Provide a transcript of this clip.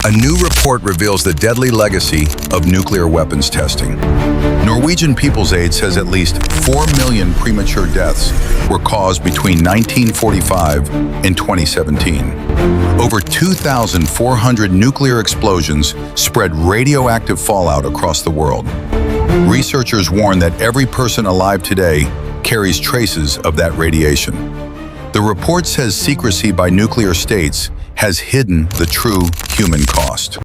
A new report reveals the deadly legacy of nuclear weapons testing. Norwegian People's Aid says at least 4 million premature deaths were caused between 1945 and 2017. Over 2,400 nuclear explosions spread radioactive fallout across the world. Researchers warn that every person alive today carries traces of that radiation. The report says secrecy by nuclear states has hidden the true human cost.